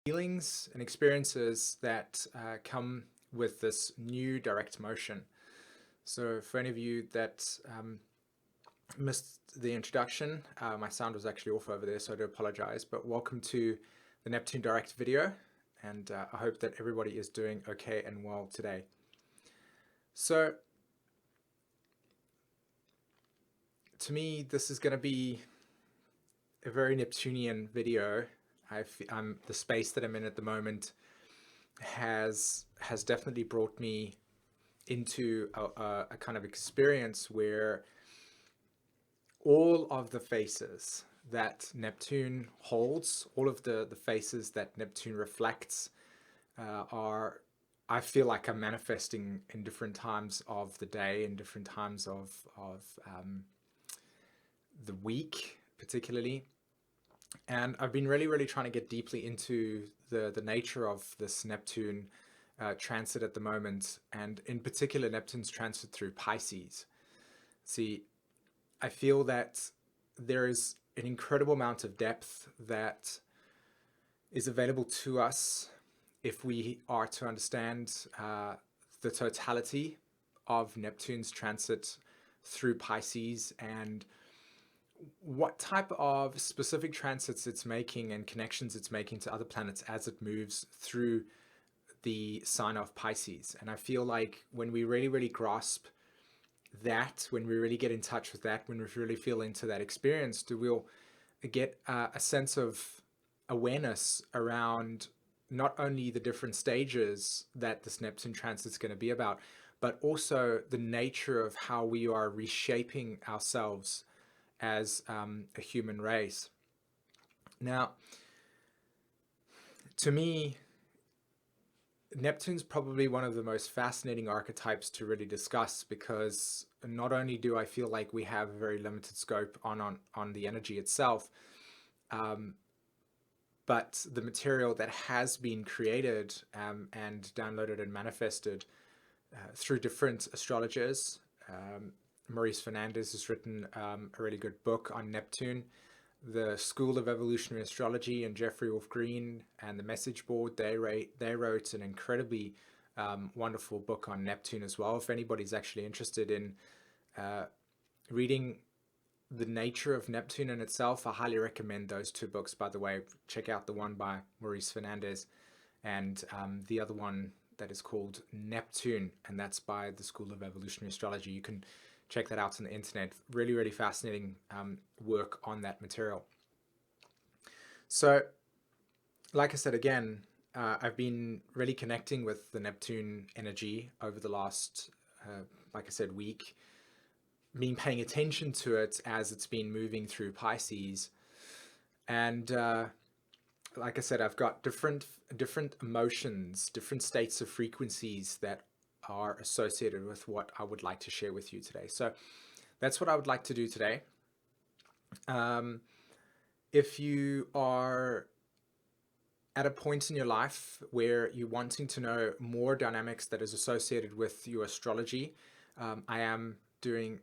feelings and experiences that come with this new direct motion. So for any of you that missed the introduction, my sound was actually off over there, so I do apologize, but welcome to the Neptune Direct video, and I hope that everybody is doing okay and well today. So to me, this is going to be a very Neptunian video. The space that I'm in at the moment has definitely brought me into a kind of experience where all of the faces that Neptune holds, all of the faces that Neptune reflects I feel like I'm manifesting in different times of the day, in different times of the week particularly. And I've been really trying to get deeply into the nature of this Neptune transit at the moment, and in particular Neptune's transit through Pisces. See, I feel that there is an incredible amount of depth that is available to us if we are to understand the totality of Neptune's transit through Pisces and what type of specific transits it's making and connections it's making to other planets as it moves through the sign of Pisces. And I feel like when we really grasp that, when we really get in touch with that, when we really feel into that experience, we'll get a sense of awareness around not only the different stages that this Neptune transit is going to be about, but also the nature of how we are reshaping ourselves as a human race. Now, to me, Neptune's probably one of the most fascinating archetypes to really discuss, because not only do I feel like we have a very limited scope on the energy itself, but the material that has been created and downloaded and manifested through different astrologers. Maurice Fernandez has written a really good book on Neptune. The School of Evolutionary Astrology and Jeffrey Wolf Green and the Message Board, they wrote an incredibly wonderful book on Neptune as well. If anybody's actually interested in reading the nature of Neptune in itself, I highly recommend those two books, by the way. Check out the one by Maurice Fernandez and the other one that is called Neptune, and that's by the School of Evolutionary Astrology. You can check that out on the internet. Really fascinating work on that material. So, like I said again, I've been really connecting with the Neptune energy over the last, like I said, week. Been paying attention to it as it's been moving through Pisces. And like I said, I've got different emotions, different states of frequencies that are associated with what I would like to share with you today. So that's what I would like to do today. If you are at a point in your life where you're wanting to know more dynamics that is associated with your astrology, I am doing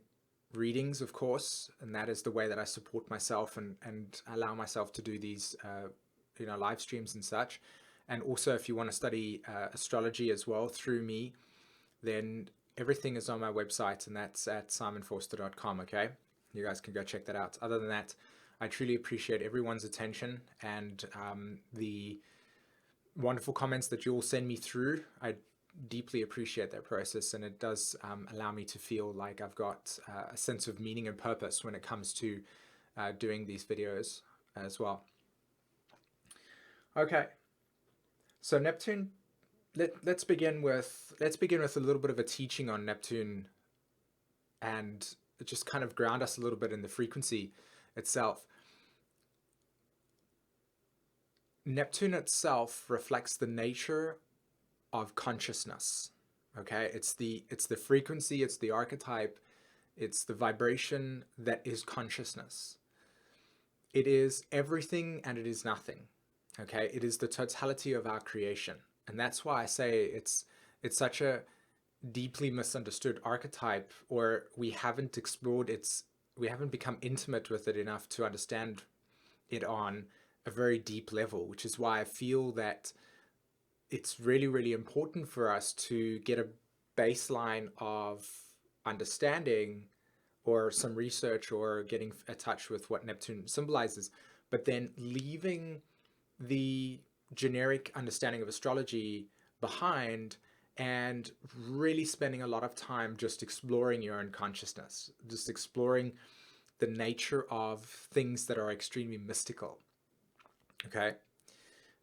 readings, of course, and that is the way that I support myself and allow myself to do these live streams and such. And also, if you want to study astrology as well through me, then everything is on my website, and that's at simonforster.com. Okay, you guys can go check that out. Other than that, I truly appreciate everyone's attention and the wonderful comments that you all send me through. I deeply appreciate that process, and it does allow me to feel like I've got a sense of meaning and purpose when it comes to doing these videos as well. Okay, so Neptune. Let's begin with a little bit of a teaching on Neptune, and just kind of ground us a little bit in the frequency itself. Neptune itself reflects the nature of consciousness. Okay, it's the frequency, it's the archetype, it's the vibration that is consciousness. It is everything and it is nothing. Okay, it is the totality of our creation. And that's why I say it's such a deeply misunderstood archetype, or we haven't explored we haven't become intimate with it enough to understand it on a very deep level, which is why I feel that it's really, really important for us to get a baseline of understanding or some research or getting in touch with what Neptune symbolizes, but then leaving the generic understanding of astrology behind and really spending a lot of time just exploring your own consciousness, just exploring the nature of things that are extremely mystical. Okay?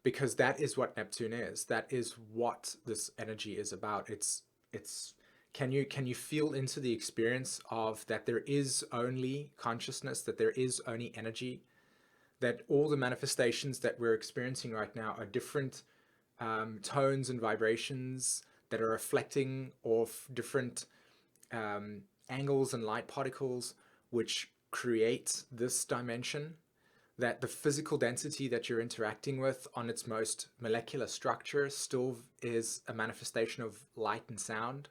Because that is what Neptune is. That is what this energy is about. It's can you feel into the experience of that there is only consciousness, that there is only energy, that all the manifestations that we're experiencing right now are different tones and vibrations that are reflecting off different angles and light particles, which create this dimension, that the physical density that you're interacting with on its most molecular structure still is a manifestation of light and sound,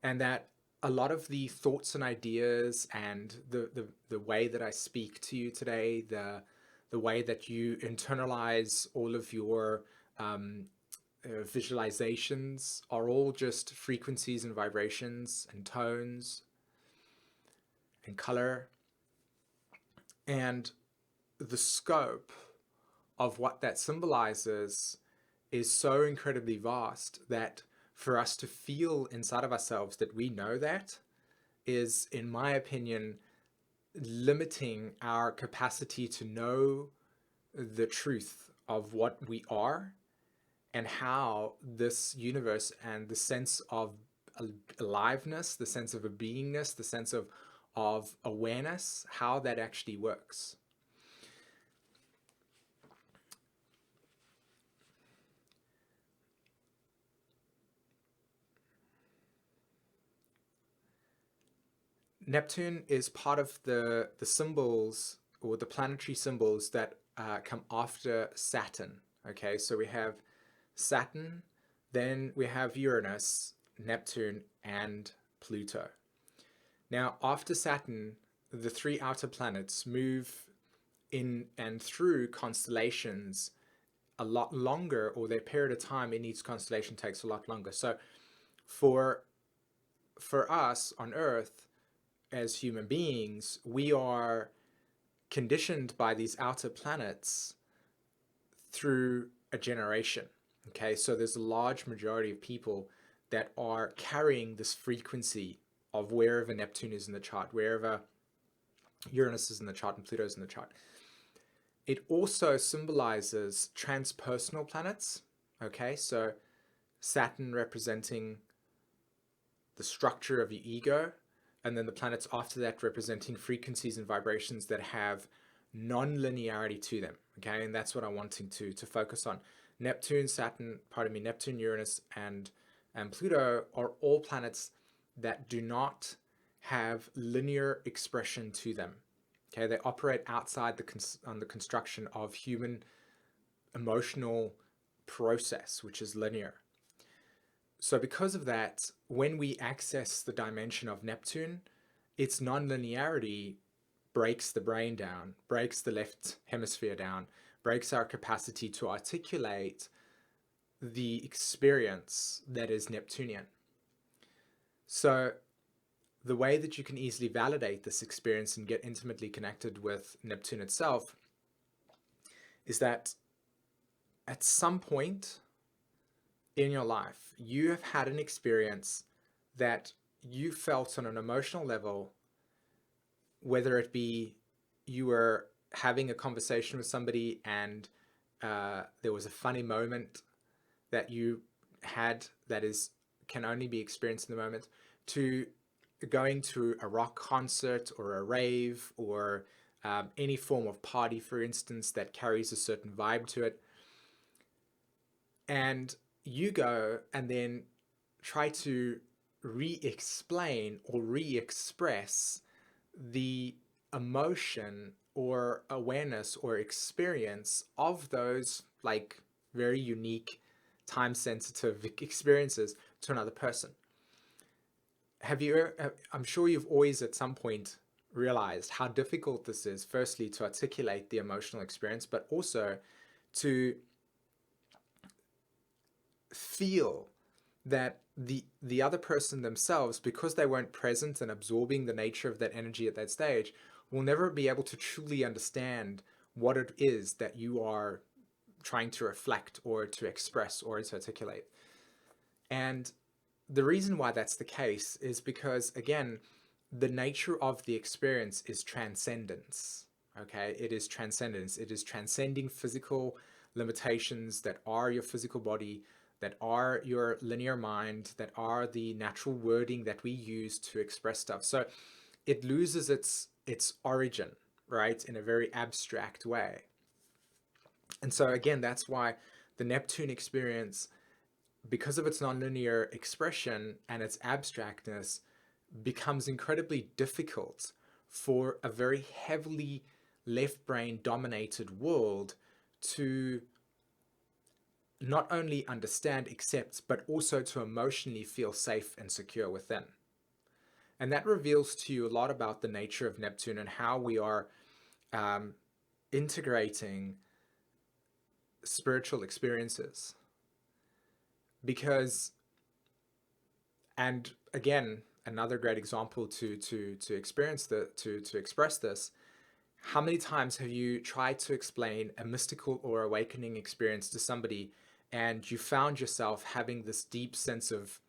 and that a lot of the thoughts and ideas and the way that I speak to you today, the way that you internalize all of your visualizations are all just frequencies and vibrations and tones and color. And the scope of what that symbolizes is so incredibly vast that for us to feel inside of ourselves that we know that is, in my opinion, limiting our capacity to know the truth of what we are and how this universe and the sense of aliveness, the sense of a beingness, the sense of awareness, how that actually works. Neptune is part of the symbols or the planetary symbols that come after Saturn. Okay, so we have Saturn, then we have Uranus, Neptune, and Pluto. Now, after Saturn, the three outer planets move in and through constellations a lot longer, or their period of time in each constellation takes a lot longer. So for us on Earth, as human beings, we are conditioned by these outer planets through a generation. Okay, so there's a large majority of people that are carrying this frequency of wherever Neptune is in the chart, wherever Uranus is in the chart and Pluto is in the chart. It also symbolizes transpersonal planets. Okay, so Saturn representing the structure of your ego, and then the planets after that representing frequencies and vibrations that have non-linearity to them. Okay, and that's what I'm wanting to focus on. Neptune, Uranus, and Pluto are all planets that do not have linear expression to them. Okay, they operate outside on the construction of human emotional process, which is linear. So because of that, when we access the dimension of Neptune, its non-linearity breaks the brain down, breaks the left hemisphere down, breaks our capacity to articulate the experience that is Neptunian. So the way that you can easily validate this experience and get intimately connected with Neptune itself is that at some point in your life, you have had an experience that you felt on an emotional level, whether it be you were having a conversation with somebody and there was a funny moment that you had that can only be experienced in the moment, to going to a rock concert or a rave or any form of party, for instance, that carries a certain vibe to it. And you go and then try to re-explain or re-express the emotion or awareness or experience of those like very unique time-sensitive experiences to another person. I'm sure you've always at some point realized how difficult this is, firstly, to articulate the emotional experience, but also to feel that the other person themselves, because they weren't present and absorbing the nature of that energy at that stage, will never be able to truly understand what it is that you are trying to reflect or to express or to articulate. And the reason why that's the case is because, again, the nature of the experience is transcendence. Okay, it is transcendence. It is transcending physical limitations that are your physical body, that are your linear mind, that are the natural wording that we use to express stuff. So it loses its origin, right, in a very abstract way. And so again, that's why the Neptune experience, because of its nonlinear expression and its abstractness, becomes incredibly difficult for a very heavily left brain dominated world to not only understand, accept, but also to emotionally feel safe and secure within. And that reveals to you a lot about the nature of Neptune and how we are integrating spiritual experiences. Because, and again, another great example to experience to express this, how many times have you tried to explain a mystical or awakening experience to somebody, and you found yourself having this deep sense of,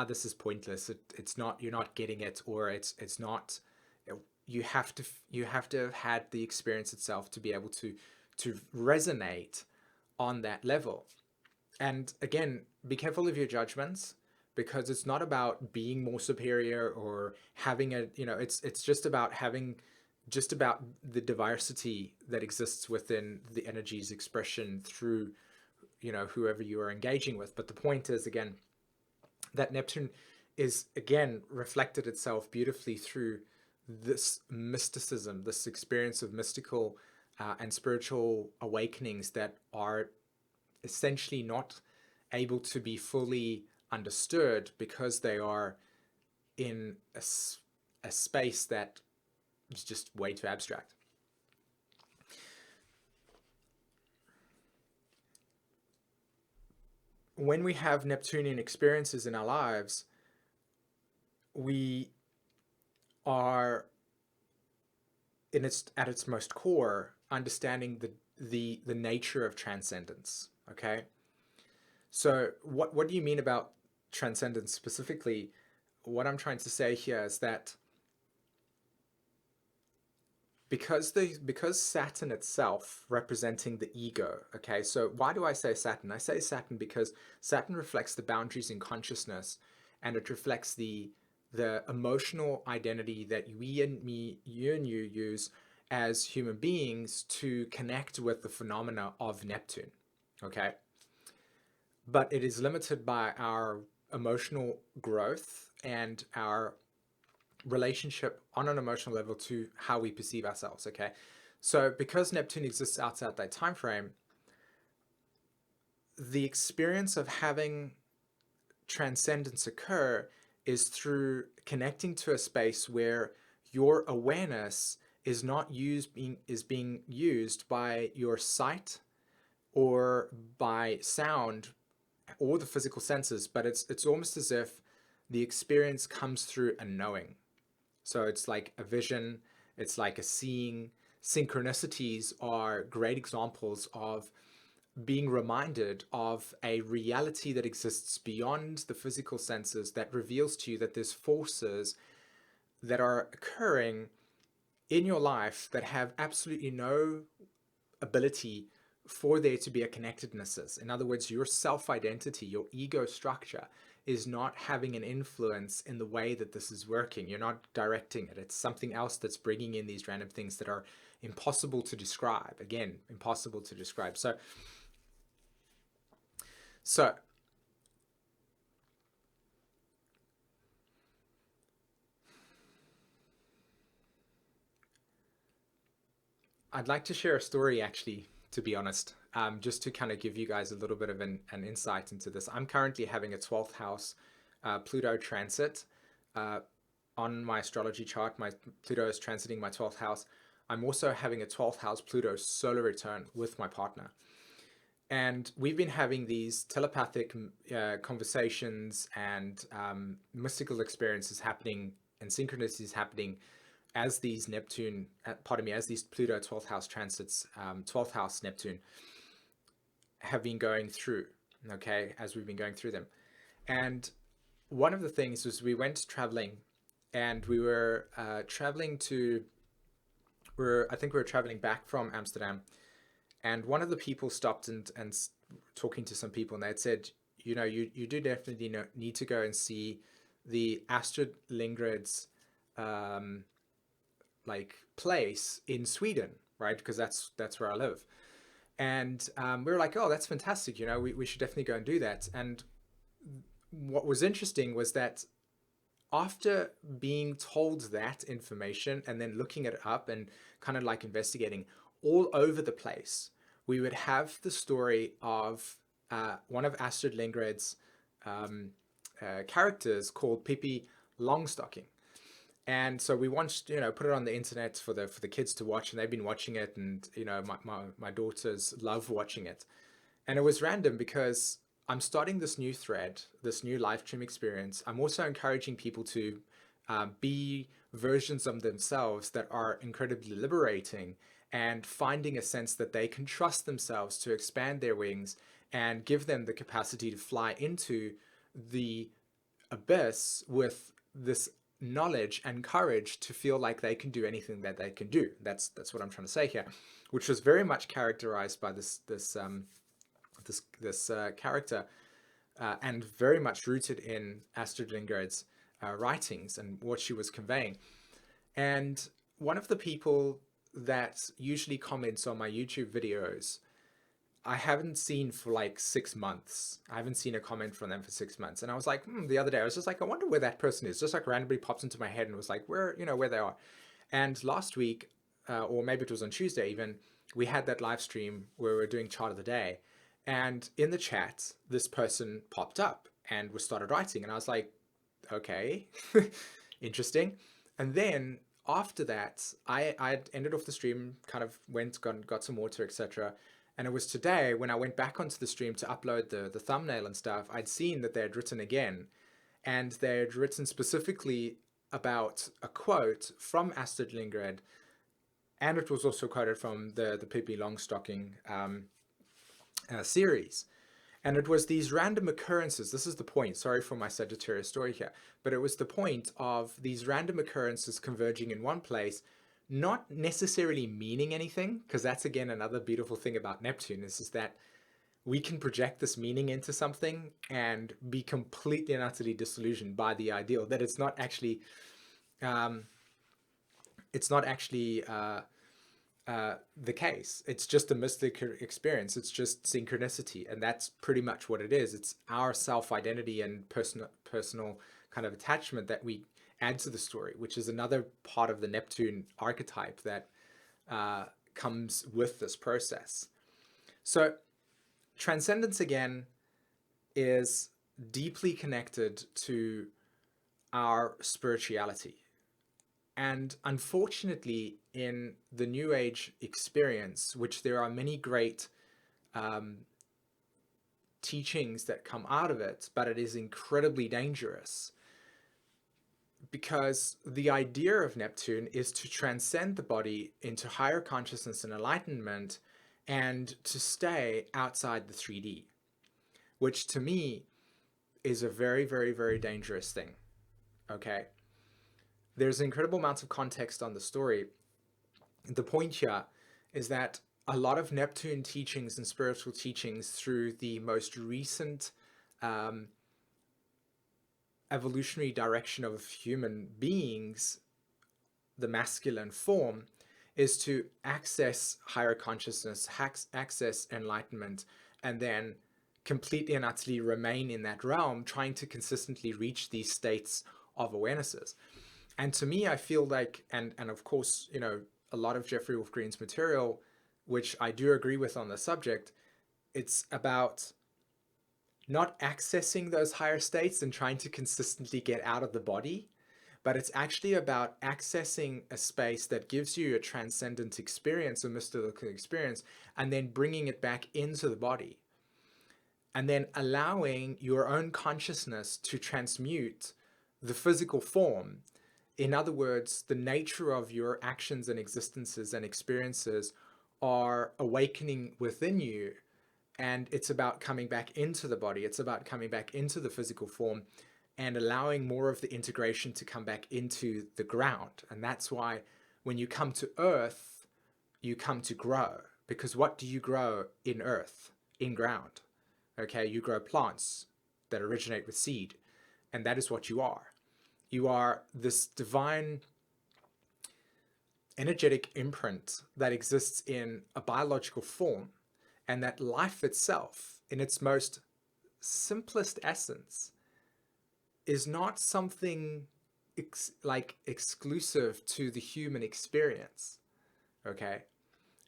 this is pointless, it's not, you're not getting it, or it's not, you have to have had the experience itself to be able to resonate on that level. And again, be careful of your judgments, because it's not about being more superior or having a, it's just about having, just about the diversity that exists within the energy's expression through, whoever you are engaging with. But the point is, again, that Neptune is, again, reflected itself beautifully through this mysticism, this experience of mystical and spiritual awakenings that are essentially not able to be fully understood because they are in a space that is just way too abstract. When we have Neptunian experiences in our lives, we are at its most core understanding the nature of transcendence. Okay, so what do you mean about transcendence specifically? What I'm trying to say here is that because Saturn itself representing the ego, okay, so why do I say Saturn? I say Saturn because Saturn reflects the boundaries in consciousness, and it reflects the emotional identity that you and you use as human beings to connect with the phenomena of Neptune, okay? But it is limited by our emotional growth and our relationship on an emotional level to how we perceive ourselves. Okay, so because Neptune exists outside that time frame, the experience of having transcendence occur is through connecting to a space where your awareness is not being used by your sight or by sound or the physical senses, but it's almost as if the experience comes through a knowing. So it's like a vision, it's like a seeing. Synchronicities are great examples of being reminded of a reality that exists beyond the physical senses, that reveals to you that there's forces that are occurring in your life that have absolutely no ability for there to be a connectedness. In other words, your self-identity, your ego structure is not having an influence in the way that this is working. You're not directing it. It's something else that's bringing in these random things that are impossible to describe. Again, impossible to describe. So I'd like to share a story, actually, to be honest, just to kind of give you guys a little bit of an insight into this. I'm currently having a 12th house Pluto transit on my astrology chart, my Pluto is transiting my 12th house. I'm also having a 12th house Pluto solar return with my partner. And we've been having these telepathic conversations and mystical experiences happening and synchronicities happening as these Neptune, pardon me, as these Pluto 12th house transits, 12th house Neptune have been going through, okay, as we've been going through them. And one of the things was we went traveling and we were traveling to, I think we were traveling back from Amsterdam, and one of the people stopped and talking to some people, and they had said, you know, you do definitely need to go and see the Astrid Lindgren's like place in Sweden, right? Because that's where I live. And we were like, oh, that's fantastic. You know, we should definitely go and do that. And what was interesting was that after being told that information and then looking it up and kind of like investigating all over the place, we would have the story of one of Astrid Lindgren's characters called Pippi Longstocking. And so we watched, you know, put it on the internet for the kids to watch, and they've been watching it, and you know, my daughters love watching it. And it was random because I'm starting this new thread, this new live stream experience. I'm also encouraging people to be versions of themselves that are incredibly liberating, and finding a sense that they can trust themselves to expand their wings and give them the capacity to fly into the abyss with this knowledge and courage to feel like they can do anything that they can do. That's what I'm trying to say here, which was very much characterized by this character, and very much rooted in Astrid Lindgren's writings and what she was conveying. And one of the people that usually comments on my YouTube videos, I haven't seen for like 6 months. I haven't seen a comment from them for 6 months. And I was like, the other day, I was just like, I wonder where that person is. Just like randomly pops into my head and was like, where they are. And last week, or maybe it was on Tuesday even, we had that live stream where we were doing chart of the day. And in the chat, this person popped up and was started writing. And I was like, okay, interesting. And then after that, I ended off the stream, kind of got some water, etc. And it was today when I went back onto the stream to upload the thumbnail and stuff, I'd seen that they had written again. And they had written specifically about a quote from Astrid Lindgren. And it was also quoted from the Pippi Longstocking series. And it was these random occurrences. This is the point. Sorry for my Sagittarius story here. But it was the point of these random occurrences converging in one place, not necessarily meaning anything, because that's, again, another beautiful thing about Neptune is that we can project this meaning into something and be completely and utterly disillusioned by the ideal that it's not actually the case. It's just a mystical experience. It's just synchronicity, and that's pretty much what it is. It's our self-identity and personal kind of attachment that we add to the story, which is another part of the Neptune archetype that comes with this process. So transcendence, again, is deeply connected to our spirituality. And unfortunately, in the New Age experience, which there are many great teachings that come out of it, but it is incredibly dangerous, because the idea of Neptune is to transcend the body into higher consciousness and enlightenment, and to stay outside the 3D, which to me is a very, very, very dangerous thing. Okay? There's incredible amounts of context on the story. The point here is that a lot of Neptune teachings and spiritual teachings through the most recent evolutionary direction of human beings, the masculine form, is to access higher consciousness, access enlightenment, and then completely and utterly remain in that realm, trying to consistently reach these states of awarenesses. And to me, I feel like, and of course, you know, a lot of Jeffrey Wolf Green's material, which I do agree with on the subject, it's about not accessing those higher states and trying to consistently get out of the body, but it's actually about accessing a space that gives you a transcendent experience, a mystical experience, and then bringing it back into the body, and then allowing your own consciousness to transmute the physical form. In other words, the nature of your actions and existences and experiences are awakening within you, and it's about coming back into the body. It's about coming back into the physical form and allowing more of the integration to come back into the ground. And that's why when you come to earth, you come to grow. Because what do you grow in earth? In ground. Okay, you grow plants that originate with seed. And that is what you are. You are this divine energetic imprint that exists in a biological form, and that life itself, in its most simplest essence, is not something like exclusive to the human experience. Okay,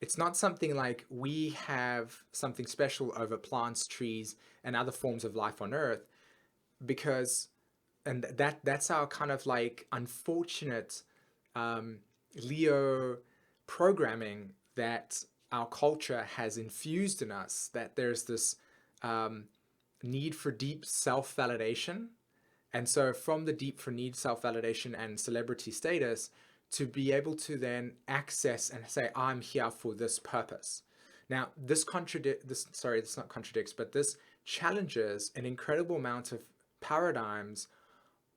it's not something like we have something special over plants, trees, and other forms of life on earth, because, and that's our kind of like unfortunate Leo programming that our culture has infused in us, that there's this need for deep self-validation. And so from the deep for need self-validation and celebrity status, to be able to then access and say, I'm here for this purpose. Now, this not contradicts, but this challenges an incredible amount of paradigms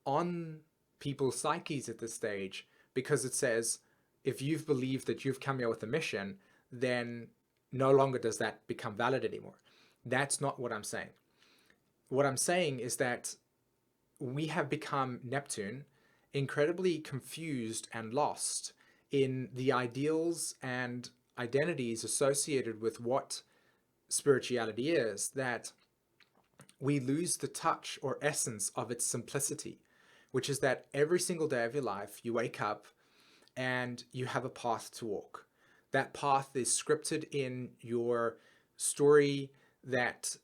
on people's psyches at this stage, because it says, if you've believed that you've come here with a mission, then no longer does that become valid anymore. That's not what I'm saying. What I'm saying is that we have become Neptune, incredibly confused and lost in the ideals and identities associated with what spirituality is, that we lose the touch or essence of its simplicity, which is that every single day of your life, you wake up and you have a path to walk. That path is scripted in your story that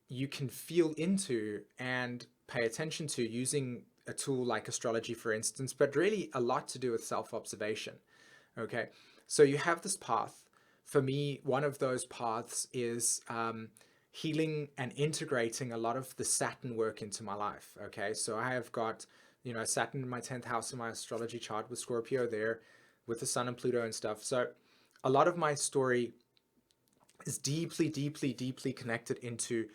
you can feel into and pay attention to using a tool like astrology, for instance, but really a lot to do with self-observation. Okay, so you have this path. For me, one of those paths is healing and integrating a lot of the Saturn work into my life. Okay, so I have got, Saturn in my 10th house in my astrology chart with Scorpio there, with the Sun and Pluto and stuff. So a lot of my story is deeply, deeply, deeply connected into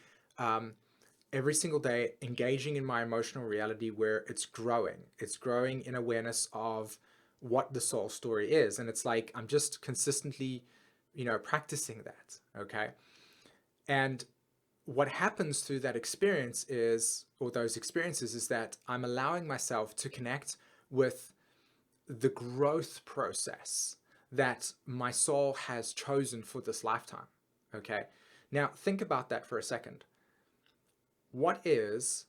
every single day engaging in my emotional reality, where it's growing. It's growing in awareness of what the soul story is. And it's like, I'm just consistently, practicing that. Okay. And what happens through that experience is, or those experiences, is that I'm allowing myself to connect with the growth process that my soul has chosen for this lifetime. Okay. Now think about that for a second. What is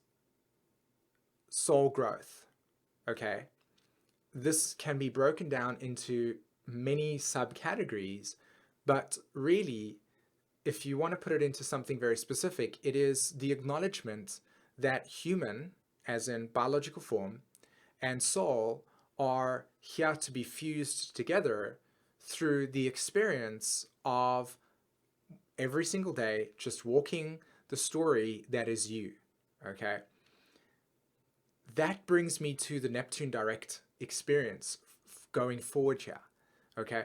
soul growth? Okay. This can be broken down into many subcategories, but really, if you want to put it into something very specific, it is the acknowledgement that human, as in biological form, and soul are here to be fused together through the experience of every single day just walking the story that is you. Okay, that brings me to the Neptune direct experience going forward here. Okay,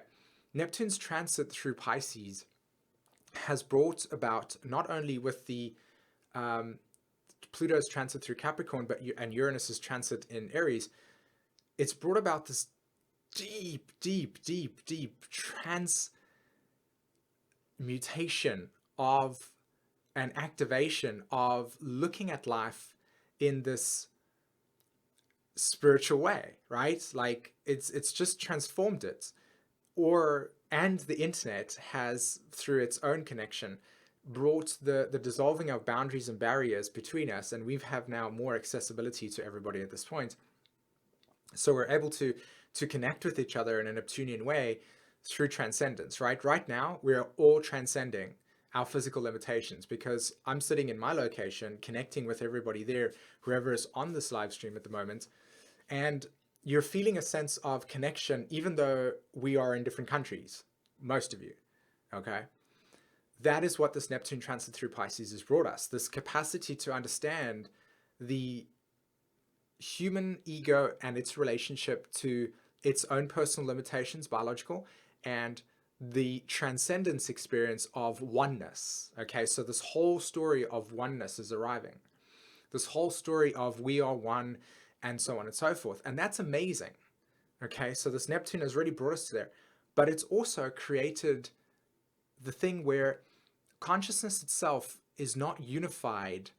Neptune's transit through Pisces has brought about, not only with the Pluto's transit through Capricorn, and Uranus's transit in Aries, it's brought about this deep, deep, deep, deep transmutation of an activation of looking at life in this spiritual way, right? Like it's just transformed it. And the internet has, through its own connection, brought the dissolving of boundaries and barriers between us, and we have now more accessibility to everybody at this point. So we're able to connect with each other in a Neptunian way through transcendence, right? Right now, we're all transcending our physical limitations, because I'm sitting in my location, connecting with everybody there, whoever is on this live stream at the moment. And you're feeling a sense of connection, even though we are in different countries, most of you, okay? That is what this Neptune transit through Pisces has brought us, this capacity to understand the human ego and its relationship to its own personal limitations, biological, and the transcendence experience of oneness. Okay, so this whole story of oneness is arriving. This whole story of we are one, and so on and so forth. And that's amazing. Okay, so this Neptune has really brought us to there. But it's also created the thing where consciousness itself is not unified.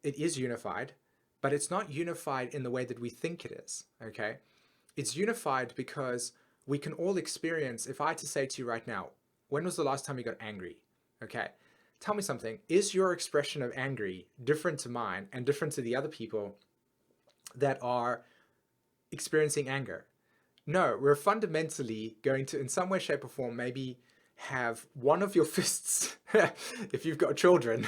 It is unified, but it's not unified in the way that we think it is. Okay, it's unified because we can all experience. If I had to say to you right now, when was the last time you got angry? Okay, tell me something. Is your expression of angry different to mine and different to the other people that are experiencing anger? No, we're fundamentally going to, in some way, shape, or form, maybe have one of your fists, if you've got children,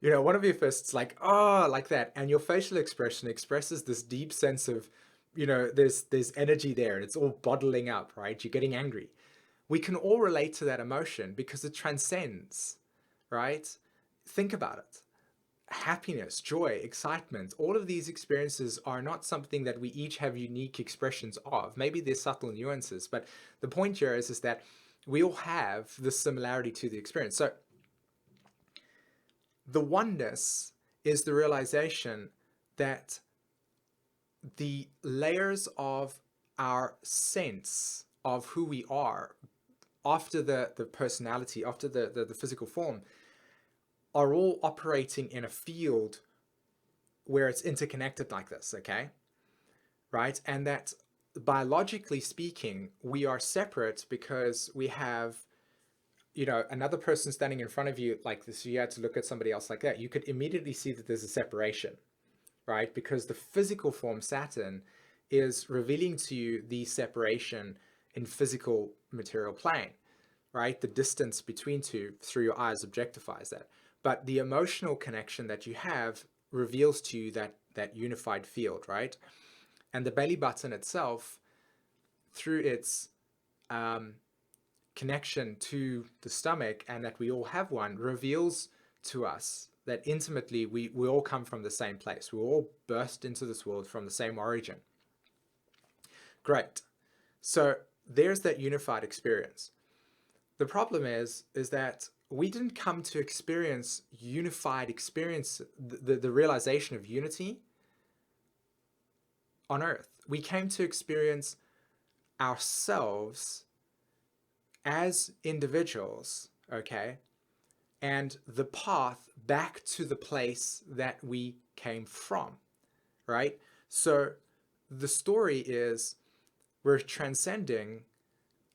you know, one of your fists like, oh, like that. And your facial expression expresses this deep sense of, you know, there's energy there and it's all bottling up, right? You're getting angry. We can all relate to that emotion because it transcends, right? Think about it. Happiness, joy, excitement, all of these experiences are not something that we each have unique expressions of. Maybe there's subtle nuances, but the point here is that we all have this similarity to the experience. So the oneness is the realization that the layers of our sense of who we are after the personality, after the physical form, are all operating in a field where it's interconnected like this, okay? Right? And that biologically speaking, we are separate because we have, you know, another person standing in front of you like this. You had to look at somebody else like that. You could immediately see that there's a separation, right? Because the physical form Saturn is revealing to you the separation in physical material plane, right? The distance between two through your eyes objectifies that. But the emotional connection that you have reveals to you that unified field, right? And the belly button itself, through its connection to the stomach and that we all have one, reveals to us that intimately we all come from the same place. We all burst into this world from the same origin. Great. So there's that unified experience. The problem is that we didn't come to experience unified experience, the realization of unity on Earth. We came to experience ourselves as individuals, okay, and the path back to the place that we came from, right? So the story is we're transcending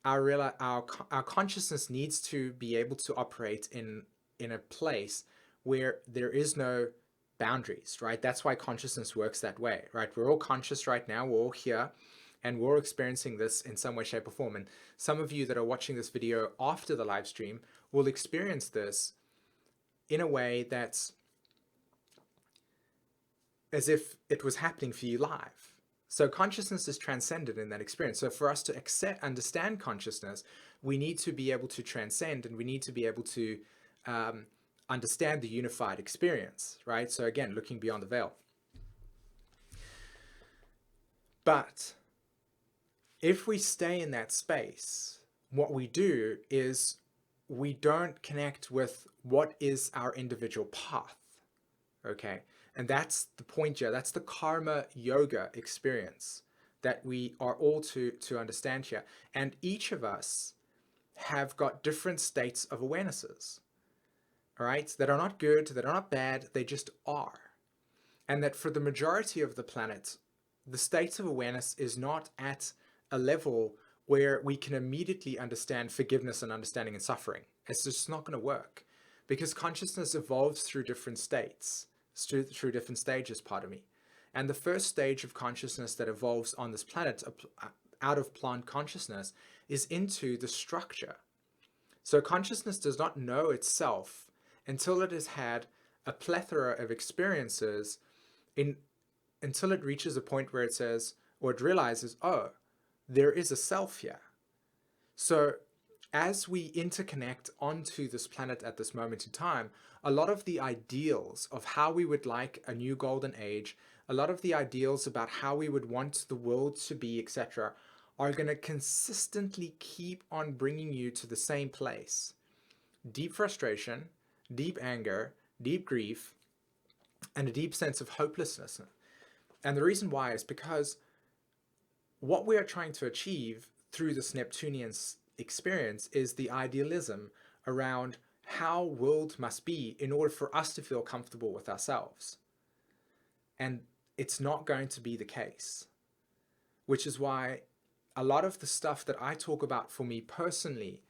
our consciousness needs to be able to operate in a place where there is no boundaries, right? That's why consciousness works that way, right? We're all conscious right now, we're all here, and we're experiencing this in some way, shape, or form. And some of you that are watching this video after the live stream will experience this in a way that's as if it was happening for you live. So consciousness is transcended in that experience. So for us to understand consciousness, we need to be able to transcend, and we need to be able to understand the unified experience, right? So again, looking beyond the veil. But if we stay in that space, what we do is we don't connect with what is our individual path, okay? And that's the point here. That's the karma yoga experience that we are all to understand here. And each of us have got different states of awarenesses, all right? That are not good, that are not bad, they just are. And that for the majority of the planet, the state of awareness is not at a level where we can immediately understand forgiveness and understanding and suffering. It's just not going to work because consciousness evolves through different states, through different stages, pardon me. And the first stage of consciousness that evolves on this planet out of plant consciousness is into the structure. So consciousness does not know itself until it has had a plethora of experiences until it reaches a point where it says, or it realizes, oh, there is a self here. So as we interconnect onto this planet at this moment in time, a lot of the ideals of how we would like a new golden age, a lot of the ideals about how we would want the world to be, etc., are going to consistently keep on bringing you to the same place. Deep frustration, deep anger, deep grief, and a deep sense of hopelessness. And the reason why is because what we are trying to achieve through this Neptunian experience is the idealism around how world must be in order for us to feel comfortable with ourselves. And it's not going to be the case, which is why a lot of the stuff that I talk about for me personally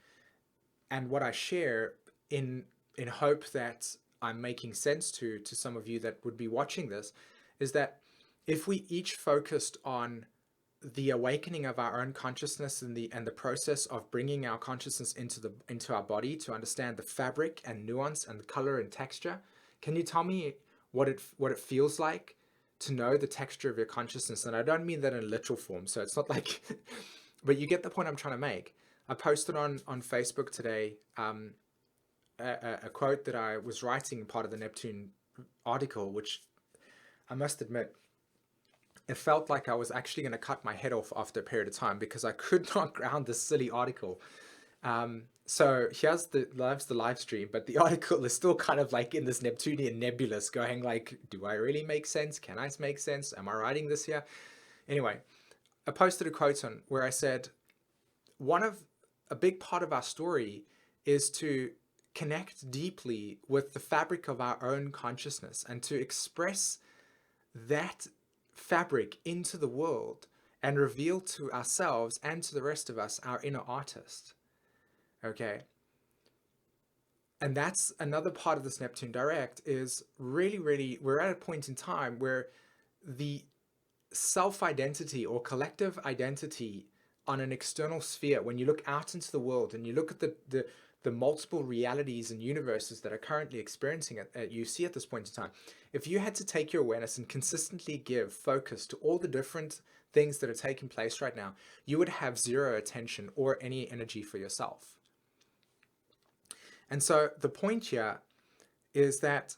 and what I share in hope that I'm making sense to some of you that would be watching this is that if we each focused on the awakening of our own consciousness and the process of bringing our consciousness into our body to understand the fabric and nuance and the color and texture. Can you tell me what it feels like to know the texture of your consciousness? And I don't mean that in literal form, so it's not like, but you get the point I'm trying to make. I posted on Facebook today a quote that I was writing part of the Neptune article, which I must admit, it felt like I was actually going to cut my head off after a period of time because I could not ground this silly article. So here's the live stream, but the article is still kind of like in this Neptunian nebulous going like, do I really make sense? Can I make sense? Am I writing this here? Anyway, I posted a quote on where I said, a big part of our story is to connect deeply with the fabric of our own consciousness and to express that fabric into the world and reveal to ourselves and to the rest of us our inner artist. Okay. And that's another part of this Neptune direct is really, we're at a point in time where the self-identity or collective identity on an external sphere, when you look out into the world and you look at the multiple realities and universes that are currently experiencing it, you see at this point in time, if you had to take your awareness and consistently give focus to all the different things that are taking place right now, you would have zero attention or any energy for yourself. And so the point here is that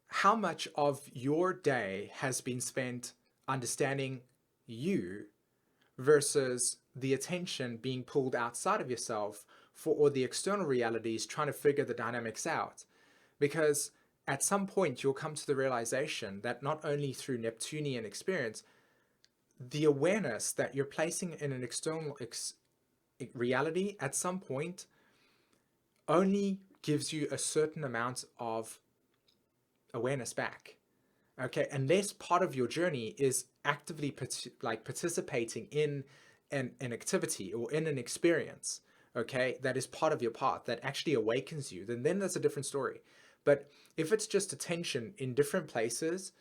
how much of your day has been spent understanding you versus the attention being pulled outside of yourself for all the external realities, trying to figure the dynamics out. Because at some point you'll come to the realization that not only through Neptunian experience, the awareness that you're placing in an external reality at some point only gives you a certain amount of awareness back. Okay, unless part of your journey is actively participating in an activity or in an experience, okay, that is part of your path, that actually awakens you, then that's a different story. But if it's just attention in different places,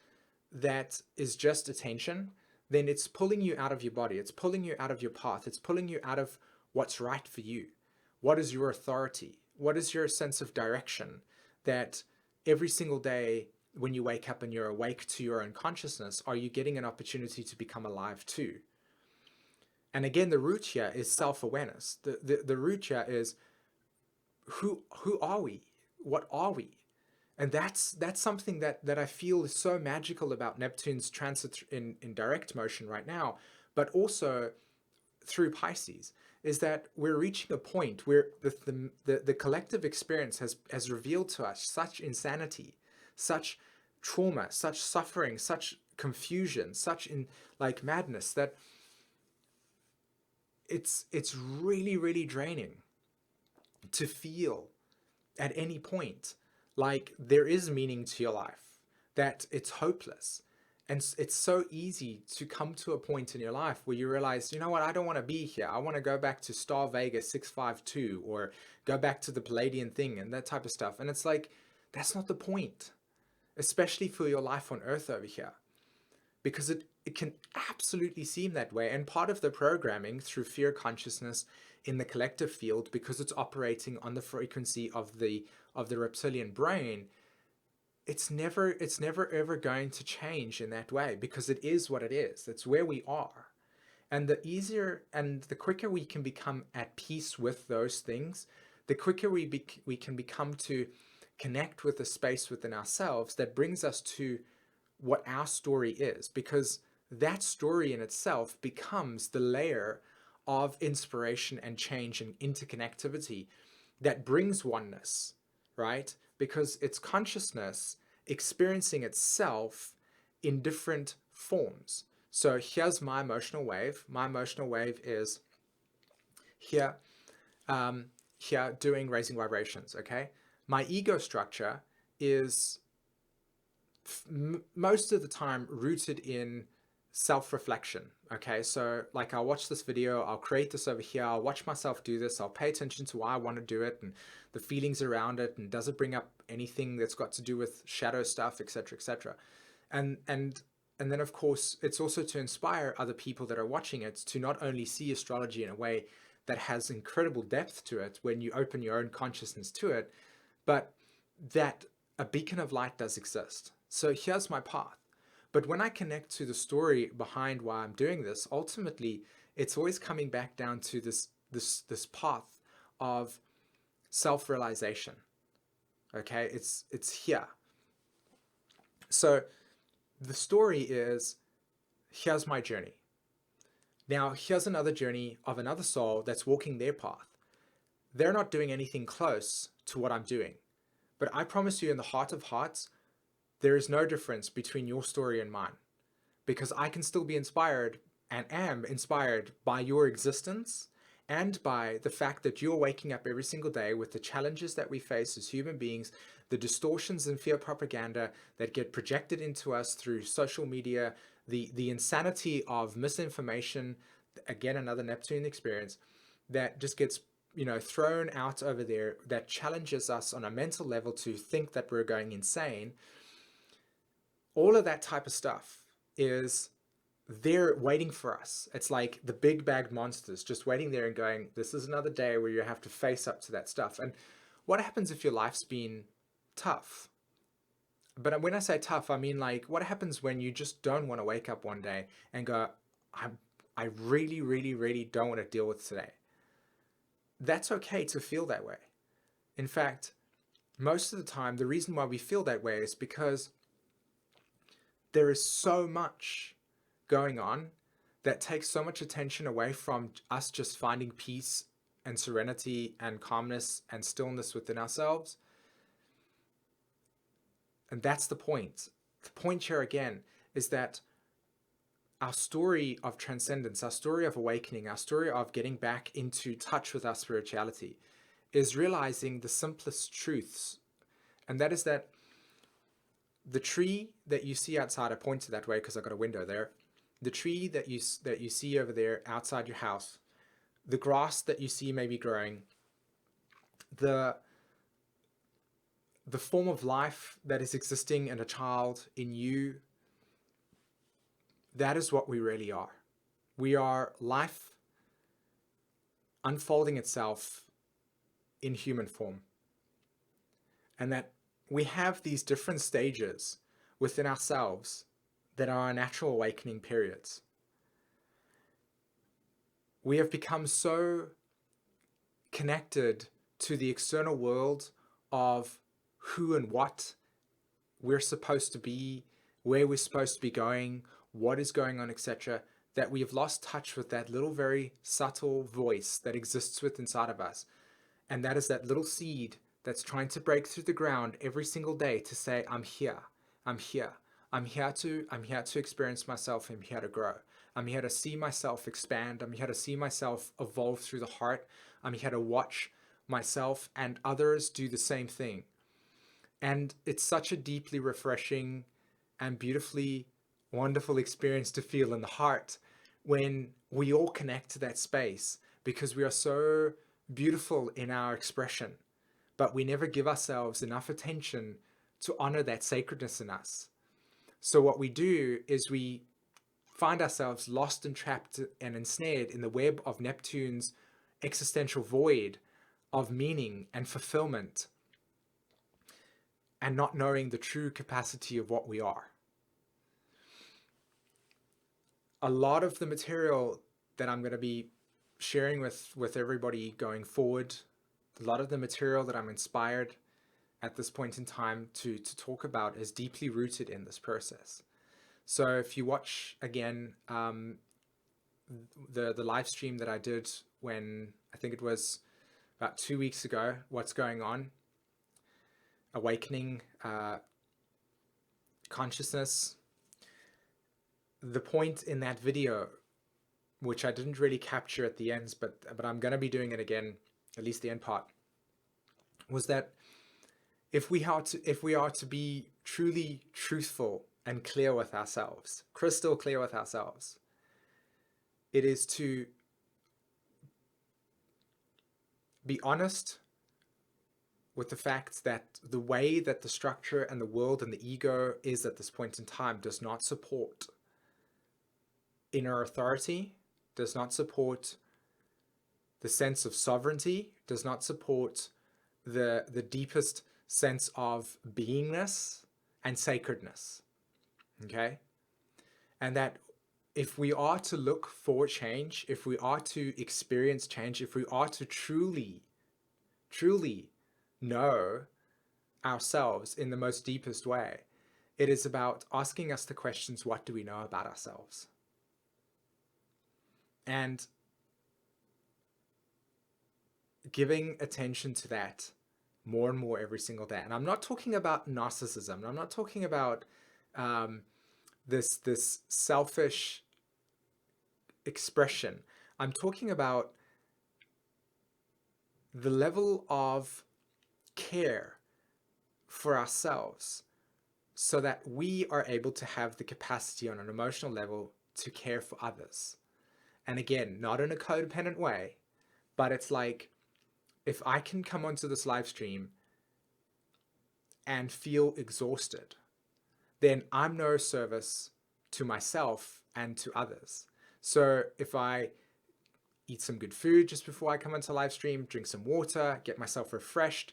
that is just attention, then it's pulling you out of your body, it's pulling you out of your path, it's pulling you out of what's right for you. What is your authority? What is your sense of direction that every single day when you wake up and you're awake to your own consciousness, are you getting an opportunity to become alive too? And again, the root here is self-awareness. The root here is who are we? What are we? And that's something that I feel is so magical about Neptune's transit in direct motion right now, but also through Pisces, is that we're reaching a point where the collective experience has revealed to us such insanity, such trauma, such suffering, such confusion, such madness, that it's really draining to feel at any point like there is meaning to your life, that it's hopeless. And it's so easy to come to a point in your life where you realize, you know what, I don't want to be here. I want to go back to Star Vega 652 or go back to the Palladian thing and that type of stuff. And it's like, that's not the point, especially for your life on Earth over here, because it can absolutely seem that way. And part of the programming through fear consciousness in the collective field, because it's operating on the frequency of the reptilian brain, it's never ever going to change in that way, because it is what it is. It's where we are. And the easier and the quicker we can become at peace with those things, the quicker we can become to connect with a space within ourselves that brings us to what our story is, because that story in itself becomes the layer of inspiration and change and interconnectivity that brings oneness, right? Because it's consciousness experiencing itself in different forms. So here's my emotional wave. My emotional wave is here, here doing raising vibrations, okay? My ego structure is most of the time rooted in self-reflection. Okay, so like I'll watch this video, I'll create this over here, I'll watch myself do this, I'll pay attention to why I want to do it and the feelings around it, and does it bring up anything that's got to do with shadow stuff, etc., etc. And then of course it's also to inspire other people that are watching it to not only see astrology in a way that has incredible depth to it when you open your own consciousness to it, but that a beacon of light does exist. So here's my path. But when I connect to the story behind why I'm doing this, ultimately, it's always coming back down to this path of self-realization. Okay, it's here. So the story is, here's my journey. Now, here's another journey of another soul that's walking their path. They're not doing anything close to what I'm doing. But I promise you, in the heart of hearts, there is no difference between your story and mine, because I can still be inspired and am inspired by your existence and by the fact that you're waking up every single day with the challenges that we face as human beings, the distortions and fear propaganda that get projected into us through social media, the insanity of misinformation, again, another Neptune experience that just gets thrown out over there, that challenges us on a mental level to think that we're going insane. All of that type of stuff is there waiting for us. It's like the big bag monsters just waiting there and going, this is another day where you have to face up to that stuff. And what happens if your life's been tough? But when I say tough, I mean like, what happens when you just don't want to wake up one day and go, I really, really, really don't want to deal with today? That's okay to feel that way. In fact, most of the time, the reason why we feel that way is because there is so much going on that takes so much attention away from us just finding peace and serenity and calmness and stillness within ourselves. And that's the point. The point here again is that our story of transcendence, our story of awakening, our story of getting back into touch with our spirituality is realizing the simplest truths. And that is that the tree that you see outside, I pointed that way because I got a window there. The tree that you see over there outside your house, the grass that you see maybe growing, the form of life that is existing in a child, in you, that is what we really are. We are life unfolding itself in human form. And that we have these different stages within ourselves that are our natural awakening periods. We have become so connected to the external world of who and what we're supposed to be, where we're supposed to be going, what is going on, etc., that we have lost touch with that little very subtle voice that exists within inside of us. And that is that little seed that's trying to break through the ground every single day to say, I'm here, I'm here. I'm here to experience myself. I'm here to grow. I'm here to see myself expand. I'm here to see myself evolve through the heart. I'm here to watch myself and others do the same thing. And it's such a deeply refreshing and beautifully wonderful experience to feel in the heart when we all connect to that space, because we are so beautiful in our expression, but we never give ourselves enough attention to honor that sacredness in us. So what we do is we find ourselves lost and trapped and ensnared in the web of Neptune's existential void of meaning and fulfillment, and not knowing the true capacity of what we are. A lot of the material that I'm going to be sharing with everybody going forward. A lot of the material that I'm inspired at this point in time to talk about is deeply rooted in this process. So if you watch again the live stream that I did when I think it was about 2 weeks ago, what's going on, awakening consciousness, the point in that video, which I didn't really capture at the ends, but I'm going to be doing it again, at least the end part, was that if we are to be truly truthful and clear with ourselves, crystal clear with ourselves, it is to be honest with the fact that the way that the structure and the world and the ego is at this point in time does not support inner authority, does not support the sense of sovereignty, does not support the deepest sense of beingness and sacredness. Okay? And that if we are to look for change, if we are to experience change, if we are to truly know ourselves in the most deepest way, it is about asking us the questions, what do we know about ourselves? And giving attention to that more and more every single day. And I'm not talking about narcissism. I'm not talking about this selfish expression. I'm talking about the level of care for ourselves so that we are able to have the capacity on an emotional level to care for others. And again, not in a codependent way, but it's like, if I can come onto this live stream and feel exhausted, then I'm no service to myself and to others. So if I eat some good food just before I come onto live stream, drink some water, get myself refreshed,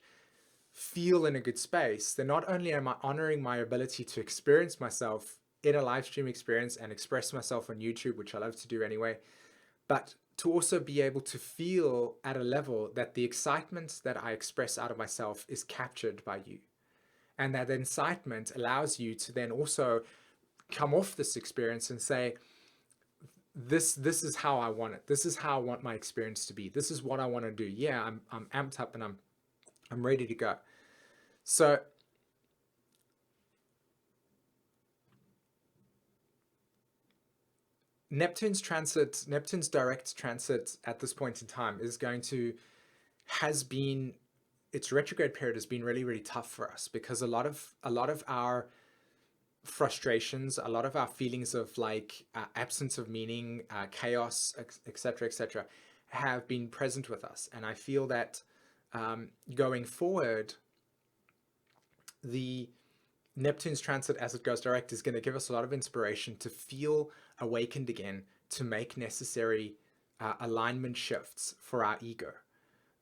feel in a good space, then not only am I honoring my ability to experience myself in a live stream experience and express myself on YouTube, which I love to do anyway, but to also be able to feel at a level that the excitement that I express out of myself is captured by you. And that incitement allows you to then also come off this experience and say, this is how I want it. This is how I want my experience to be. This is what I want to do. Yeah, I'm amped up and I'm ready to go. So Neptune's direct transit at this point in time its retrograde period has been really, really tough for us, because a lot of our frustrations, a lot of our feelings of like absence of meaning, chaos, etc., have been present with us. And I feel that going forward, the Neptune's transit as it goes direct is going to give us a lot of inspiration to feel awakened again, to make necessary alignment shifts for our ego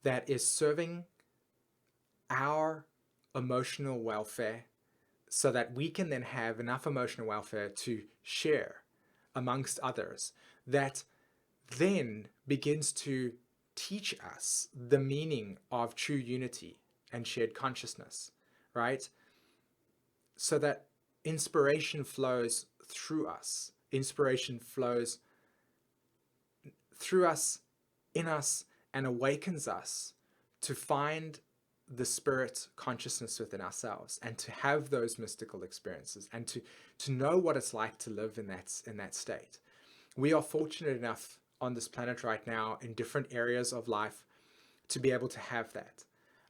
that is serving our emotional welfare, so that we can then have enough emotional welfare to share amongst others, that then begins to teach us the meaning of true unity and shared consciousness, right? So that inspiration flows through us. Inspiration flows through us, in us, and awakens us to find the spirit consciousness within ourselves, and to have those mystical experiences, and to know what it's like to live in that state. We are fortunate enough on this planet right now in different areas of life to be able to have that.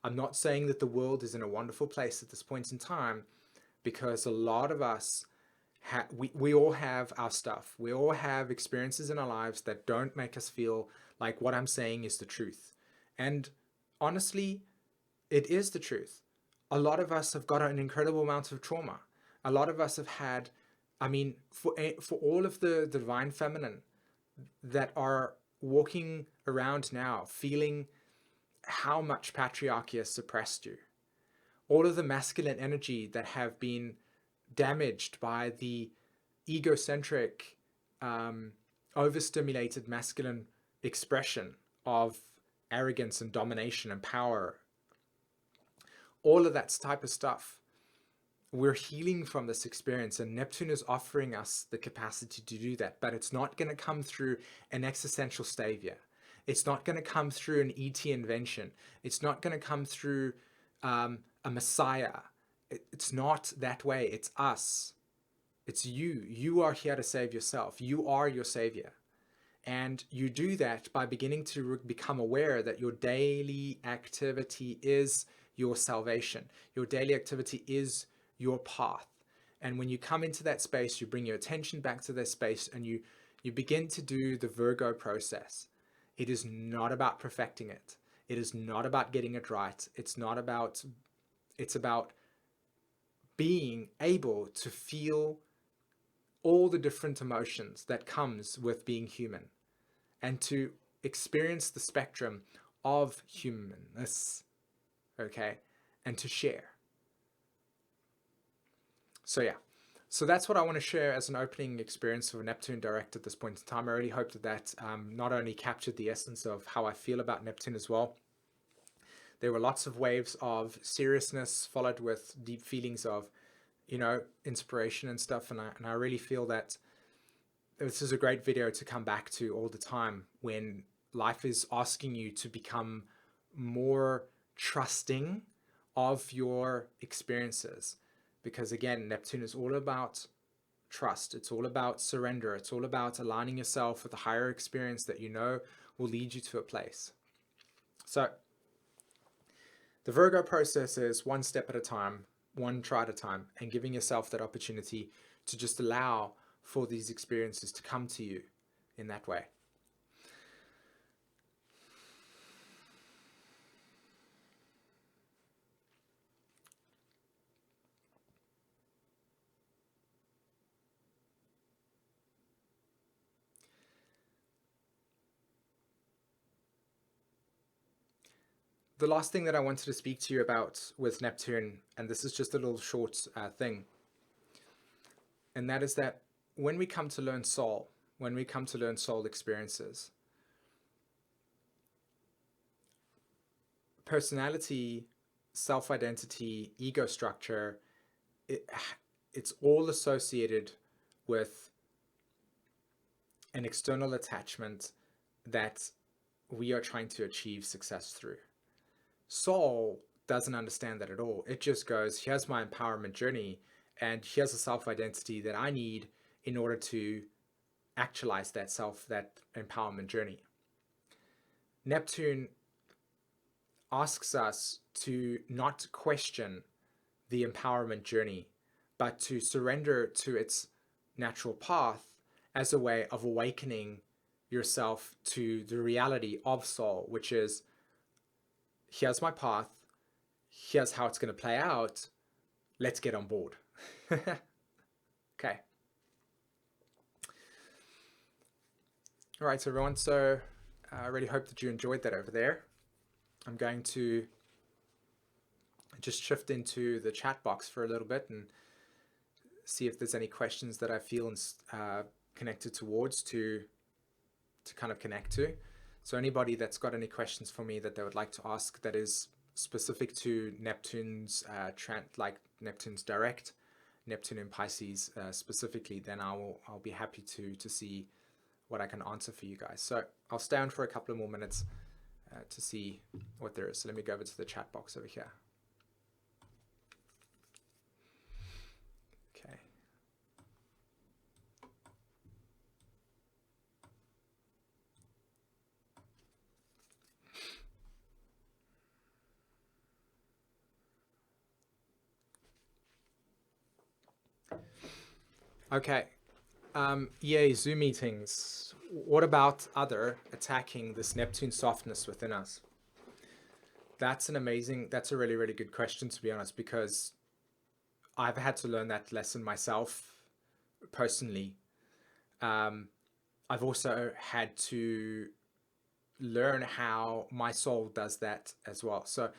I'm not saying that the world is in a wonderful place at this point in time, because a lot of us we all have our stuff. We all have experiences in our lives that don't make us feel like what I'm saying is the truth. And honestly, it is the truth. A lot of us have got an incredible amount of trauma. A lot of us have had, for all of the divine feminine that are walking around now feeling how much patriarchy has suppressed you, all of the masculine energy that have been damaged by the egocentric overstimulated masculine expression of arrogance and domination and power, all of that type of stuff. We're healing from this experience, and Neptune is offering us the capacity to do that, but it's not going to come through an existential savior. It's not going to come through an ET invention. It's not going to come through a messiah. It's not that way. It's us. It's you. You are here to save yourself. You are your savior. And you do that by beginning to become aware that your daily activity is your salvation. Your daily activity is your path. And when you come into that space, you bring your attention back to that space, and you begin to do the Virgo process. It is not about perfecting it. It is not about getting it right. It's about being able to feel all the different emotions that comes with being human, and to experience the spectrum of humanness, okay, and to share. So yeah, so that's what I want to share as an opening experience of Neptune direct at this point in time. I really hope that not only captured the essence of how I feel about Neptune as well. There were lots of waves of seriousness followed with deep feelings of, inspiration and stuff. And I really feel that this is a great video to come back to all the time when life is asking you to become more trusting of your experiences. Because again, Neptune is all about trust. It's all about surrender. It's all about aligning yourself with a higher experience that will lead you to a place. So the Virgo process is one step at a time, one try at a time, and giving yourself that opportunity to just allow for these experiences to come to you in that way. The last thing that I wanted to speak to you about with Neptune, and this is just a little short thing, and that is that when we come to learn soul, when we come to learn soul experiences, personality, self-identity, ego structure, it's all associated with an external attachment that we are trying to achieve success through. Soul doesn't understand that at all. It just goes, here's my empowerment journey, and here's a self-identity that I need in order to actualize that empowerment journey. Neptune asks us to not question the empowerment journey, but to surrender to its natural path as a way of awakening yourself to the reality of soul, which is, here's my path, here's how it's going to play out, let's get on board. Okay. All right, everyone, so I really hope that you enjoyed that over there. I'm going to just shift into the chat box for a little bit and see if there's any questions that I feel connected towards to kind of connect to. So anybody that's got any questions for me that they would like to ask that is specific to Neptune's like Neptune's direct, Neptune in Pisces specifically, then I'll be happy to see what I can answer for you guys. So I'll stay on for a couple of more minutes to see what there is. So let me go over to the chat box over here. Okay. Okay. Yay, Zoom meetings. What about other attacking this Neptune softness within us? That's a really, really good question, to be honest, because I've had to learn that lesson myself personally. I've also had to learn how my soul does that as well. So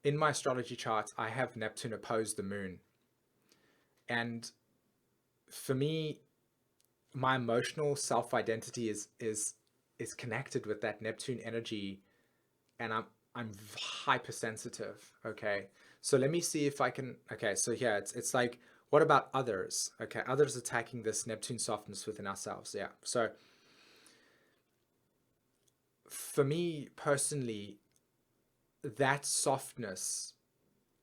in my astrology chart, I have Neptune opposed the moon. And for me, my emotional self-identity is connected with that Neptune energy, and I'm hypersensitive. Okay, so let me see if I can. Okay, so yeah, it's like, what about others? Okay, others attacking this Neptune softness within ourselves. Yeah, so for me personally, that softness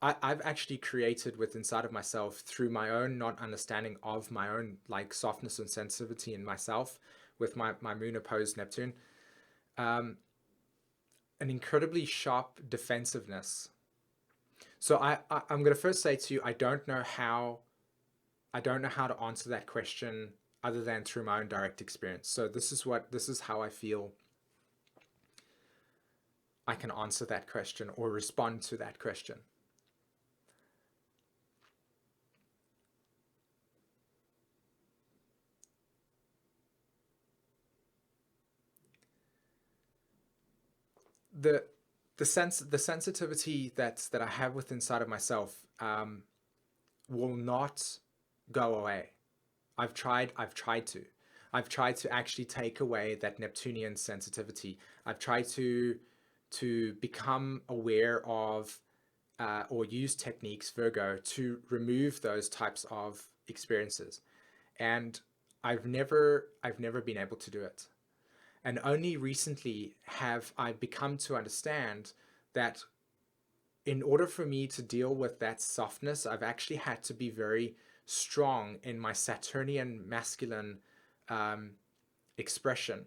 I've actually created with inside of myself through my own not understanding of my own like softness and sensitivity in myself with my moon opposed Neptune, um, an incredibly sharp defensiveness. So I'm going to first say to you, I don't know how to answer that question other than through my own direct experience. So this is how I feel I can answer that question or respond to that question. The the sensitivity that I have with inside of myself will not go away. I've tried to actually take away that Neptunian sensitivity. I've tried to become aware of or use techniques, Virgo, to remove those types of experiences. And I've never been able to do it. And only recently have I become to understand that in order for me to deal with that softness, I've actually had to be very strong in my Saturnian masculine um, expression.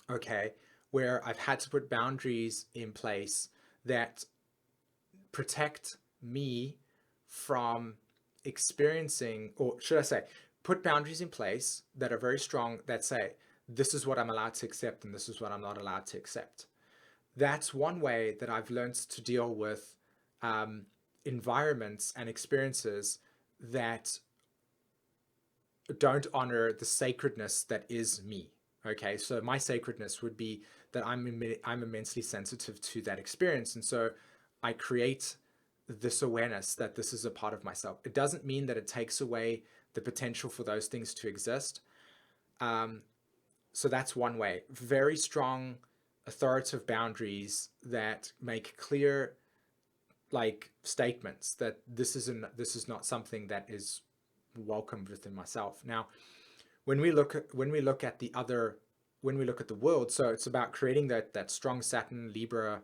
Okay, where I've had to put boundaries in place that protect me from experiencing, or should I say, put boundaries in place that are very strong that say, this is what I'm allowed to accept and this is what I'm not allowed to accept. That's one way that I've learned to deal with um, environments and experiences that don't honor the sacredness that is me. Okay, so my sacredness would be that I'm immensely sensitive to that experience, and so I create this awareness that this is a part of myself. It doesn't mean that it takes away the potential for those things to exist. Um, so that's one way. Very strong, authoritative boundaries that make clear, like statements that this is not something that is welcomed within myself. Now, when we look at the other, when we look at the world, so it's about creating that strong Saturn Libra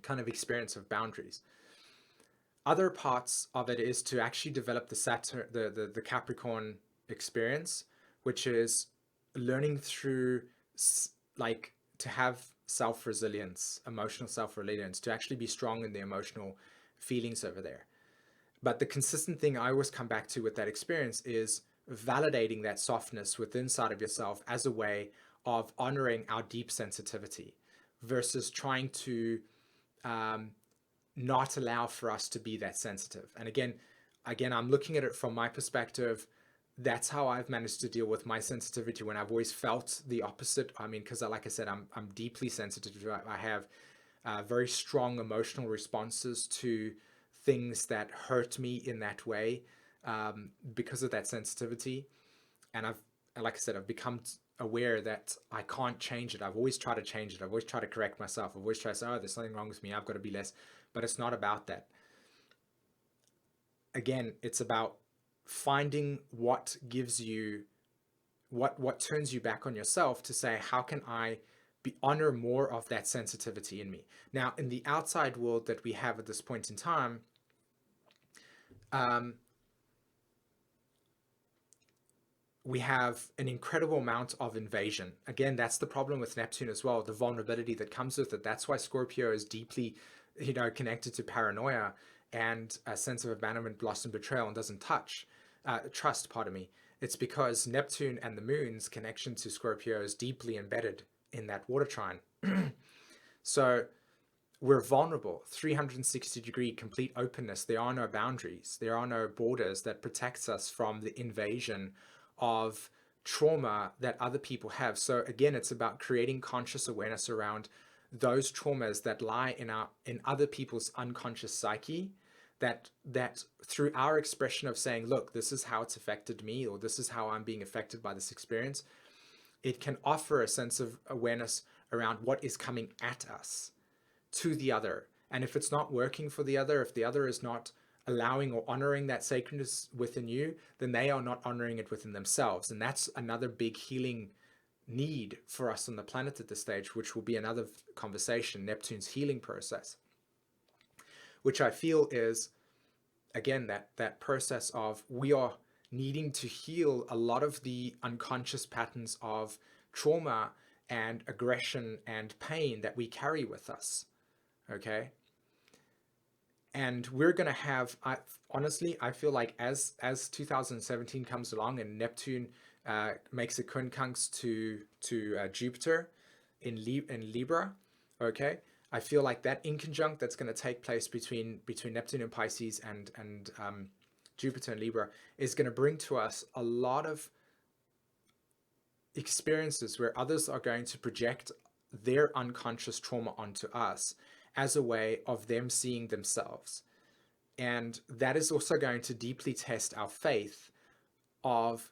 kind of experience of boundaries. Other parts of it is to actually develop the Saturn, the Capricorn experience, which is learning through like to have self-resilience, emotional self-resilience, to actually be strong in the emotional feelings over there. But the consistent thing I always come back to with that experience is validating that softness within inside of yourself as a way of honoring our deep sensitivity versus trying to um, not allow for us to be that sensitive. And again, I'm looking at it from my perspective. That's how I've managed to deal with my sensitivity when I've always felt the opposite. I mean, because like I said, I'm deeply sensitive. I have very strong emotional responses to things that hurt me in that way because of that sensitivity. And like I said, I've become aware that I can't change it. I've always tried to change it. I've always tried to correct myself. I've always tried to say, oh, there's something wrong with me. I've got to be less. But it's not about that. Again, it's about finding what gives you, what turns you back on yourself to say, how can I honor more of that sensitivity in me? Now, in the outside world that we have at this point in time, um, we have an incredible amount of invasion. Again, that's the problem with Neptune as well, the vulnerability that comes with it. That's why Scorpio is deeply, connected to paranoia and a sense of abandonment, loss, and betrayal, and doesn't trust, pardon me. It's because Neptune and the moon's connection to Scorpio is deeply embedded in that water trine. So we're vulnerable, 360-degree complete openness. There are no boundaries. There are no borders that protects us from the invasion of trauma that other people have. So again, it's about creating conscious awareness around those traumas that lie in other people's unconscious psyche that through our expression of saying, look, this is how it's affected me, or this is how I'm being affected by this experience, it can offer a sense of awareness around what is coming at us to the other. And if it's not working for the other, if the other is not allowing or honoring that sacredness within you, then they are not honoring it within themselves. And that's another big healing need for us on the planet at this stage, which will be another conversation, Neptune's healing process, which I feel is, again, that process of we are needing to heal a lot of the unconscious patterns of trauma and aggression and pain that we carry with us. Okay. And we're going to have, honestly, I feel like as 2017 comes along and Neptune makes a quincunx to Jupiter in Libra, okay, I feel like that inconjunct that's going to take place between Neptune and Pisces and Jupiter and Libra is going to bring to us a lot of experiences where others are going to project their unconscious trauma onto us as a way of them seeing themselves. And that is also going to deeply test our faith of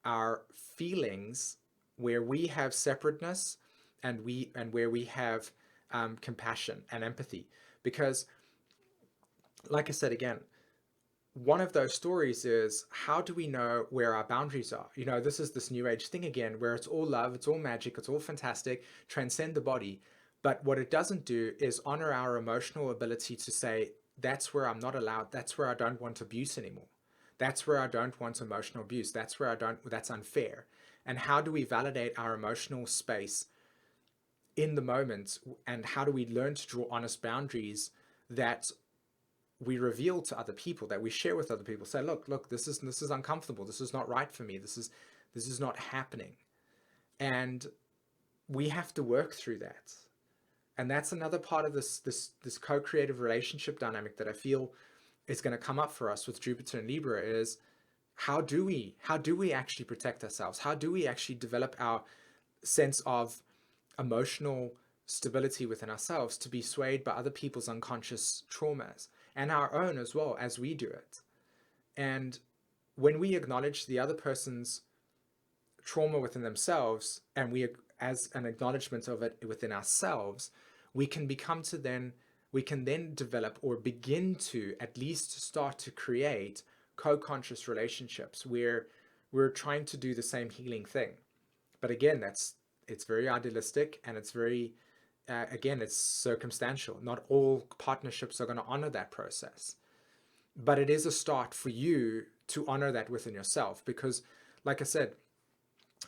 our feelings, where we have separateness and where we have compassion and empathy. Because, like I said again, one of those stories is, how do we know where our boundaries are? You know, this is this new age thing again, where it's all love, it's all magic, it's all fantastic, transcend the body. But what it doesn't do is honor our emotional ability to say, that's where I'm not allowed, that's where I don't want abuse anymore. That's where I don't want emotional abuse. That's where that's unfair. And how do we validate our emotional space in the moment? And how do we learn to draw honest boundaries that we reveal to other people, that we share with other people? Say, look, this is uncomfortable. This is not right for me. This is not happening. And we have to work through that. And that's another part of this co-creative relationship dynamic that I feel is going to come up for us with Jupiter and Libra is, how do we actually protect ourselves? How do we actually develop our sense of emotional stability within ourselves to be swayed by other people's unconscious traumas and our own as well as we do it? And when we acknowledge the other person's trauma within themselves, and we, as an acknowledgement of it within ourselves, we can then develop, or begin to at least start to create co-conscious relationships where we're trying to do the same healing thing. But again, it's very idealistic, and it's very, again, it's circumstantial. Not all partnerships are going to honor that process. But it is a start for you to honor that within yourself. Because, like I said,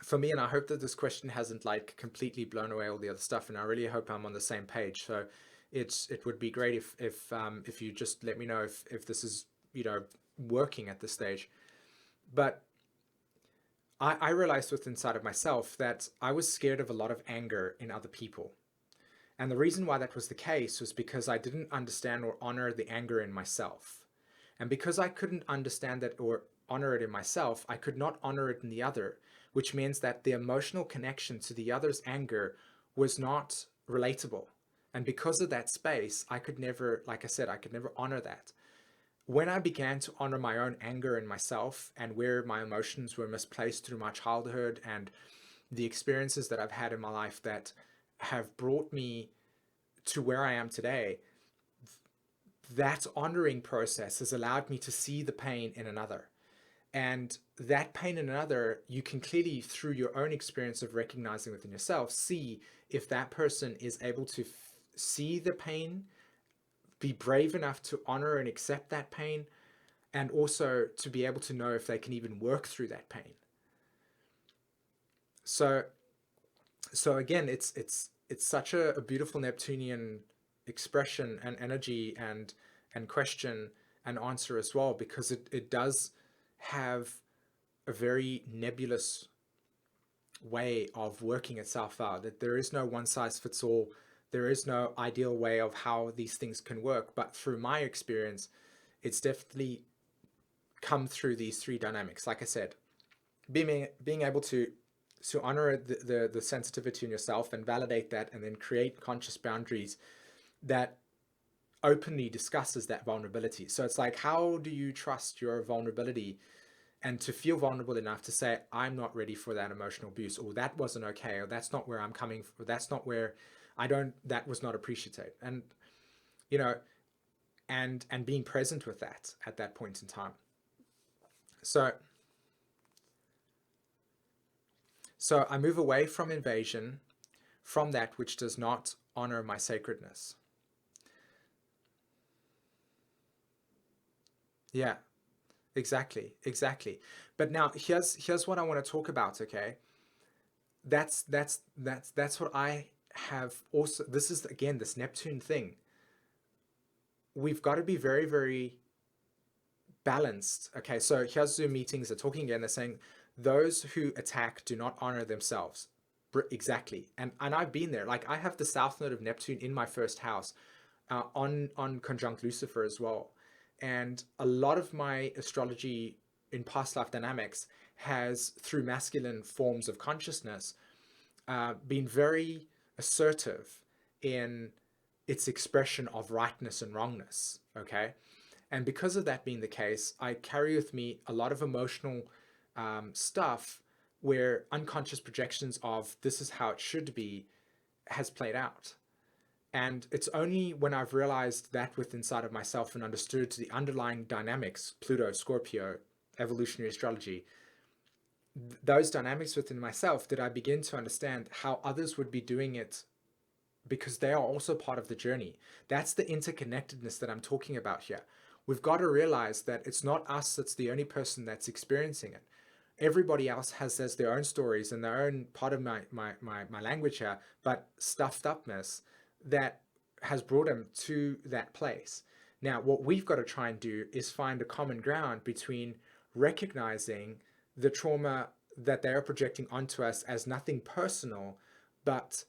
for me, and I hope that this question hasn't like completely blown away all the other stuff, and I really hope I'm on the same page. So it would be great if you just let me know if this is, you know, working at this stage. But I realized within inside of myself that I was scared of a lot of anger in other people. And the reason why that was the case was because I didn't understand or honor the anger in myself. And because I couldn't understand that or honor it in myself, I could not honor it in the other, which means that the emotional connection to the other's anger was not relatable. And because of that space, I could never, like I said, I could never honor that. When I began to honor my own anger in myself, and where my emotions were misplaced through my childhood and the experiences that I've had in my life that have brought me to where I am today, that honoring process has allowed me to see the pain in another. And that pain in another, you can clearly, through your own experience of recognizing within yourself, see if that person is able to see the pain, be brave enough to honor and accept that pain, and also to be able to know if they can even work through that pain. So again, it's such a beautiful Neptunian expression and energy and question and answer as well, because it does have a very nebulous way of working itself out, that there is no one size fits all. There is no ideal way of how these things can work. But through my experience, it's definitely come through these three dynamics. Like I said, being able to honor the sensitivity in yourself and validate that, and then create conscious boundaries that openly discusses that vulnerability. So it's like, how do you trust your vulnerability and to feel vulnerable enough to say, I'm not ready for that emotional abuse, or that wasn't okay, or that's not where I'm coming from, that's not where that was not appreciated. And, you know, and being present with that at that point in time. So I move away from invasion, from that which does not honor my sacredness. Yeah, exactly. But now here's what I want to talk about, okay? That's what I have also. This is again this Neptune thing. We've got to be very, very balanced. Okay, so here's Zoom meetings. They're talking again. They're saying those who attack do not honor themselves. Exactly. And I've been there. Like, I have the south node of Neptune in my first house, on conjunct Lucifer as well. And a lot of my astrology in past life dynamics has, through masculine forms of consciousness, been very assertive in its expression of rightness and wrongness. Okay. And because of that being the case, I carry with me a lot of emotional stuff where unconscious projections of this is how it should be has played out. And it's only when I've realized that within inside of myself and understood the underlying dynamics, Pluto, Scorpio, evolutionary astrology, those dynamics within myself, did I begin to understand how others would be doing it, because they are also part of the journey. That's the interconnectedness that I'm talking about here. We've got to realize that it's not us that's the only person that's experiencing it. Everybody else has their own stories and their own part of my language here, but stuffed upness that has brought them to that place. Now, what we've got to try and do is find a common ground between recognizing the trauma that they are projecting onto us as nothing personal, but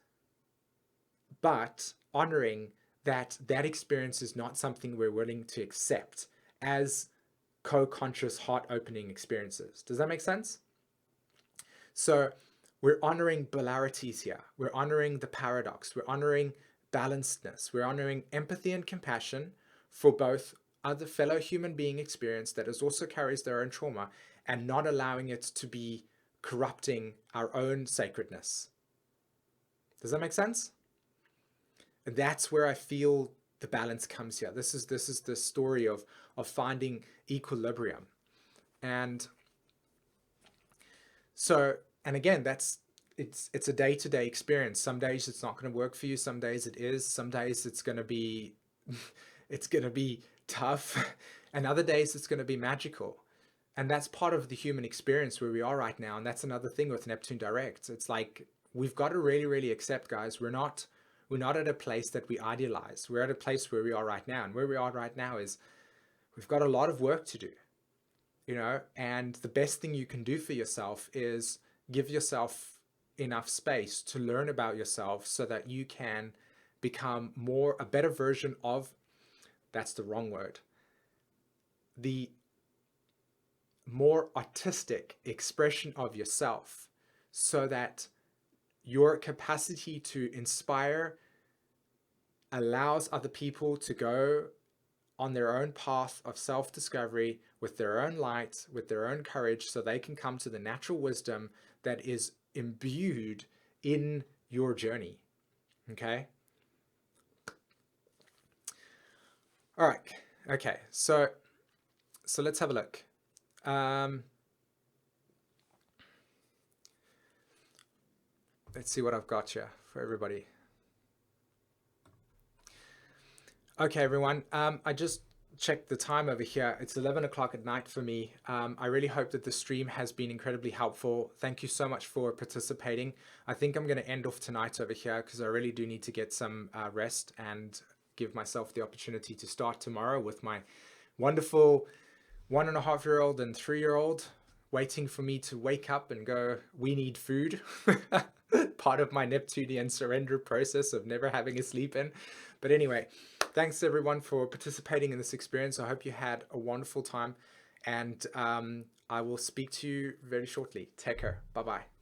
honoring that that experience is not something we're willing to accept as co-conscious heart-opening experiences. Does that make sense? So we're honoring polarities here. We're honoring the paradox. We're honoring balancedness. We're honoring empathy and compassion for both other fellow human being experience that is also carries their own trauma, and not allowing it to be corrupting our own sacredness. Does that make sense? And that's where I feel the balance comes here. This is the story of finding equilibrium. And so, and again, it's a day-to-day experience. Some days it's not going to work for you. Some days it is. Some days it's going to be it's going to be tough, and other days it's going to be magical. And that's part of the human experience where we are right now. And that's another thing with Neptune direct. It's like, we've got to really, really accept, guys, we're not at a place that we idealize. We're at a place where we are right now. And where we are right now is we've got a lot of work to do, and the best thing you can do for yourself is give yourself enough space to learn about yourself so that you can become a better version of, that's the wrong word, the more artistic expression of yourself, so that your capacity to inspire allows other people to go on their own path of self-discovery with their own light, with their own courage, so they can come to the natural wisdom that is imbued in your journey. Okay? All right. Okay. So let's have a look. Let's see what I've got here for everybody. Okay, everyone. I just checked the time over here. It's 11 o'clock at night for me. I really hope that the stream has been incredibly helpful. Thank you so much for participating. I think I'm going to end off tonight over here because I really do need to get some rest and give myself the opportunity to start tomorrow with my wonderful 1.5-year-old and 3-year-old waiting for me to wake up and go, we need food. Part of my Neptunian surrender process of never having a sleep in. But anyway, thanks everyone for participating in this experience. I hope you had a wonderful time, and I will speak to you very shortly. Take care. Bye-bye.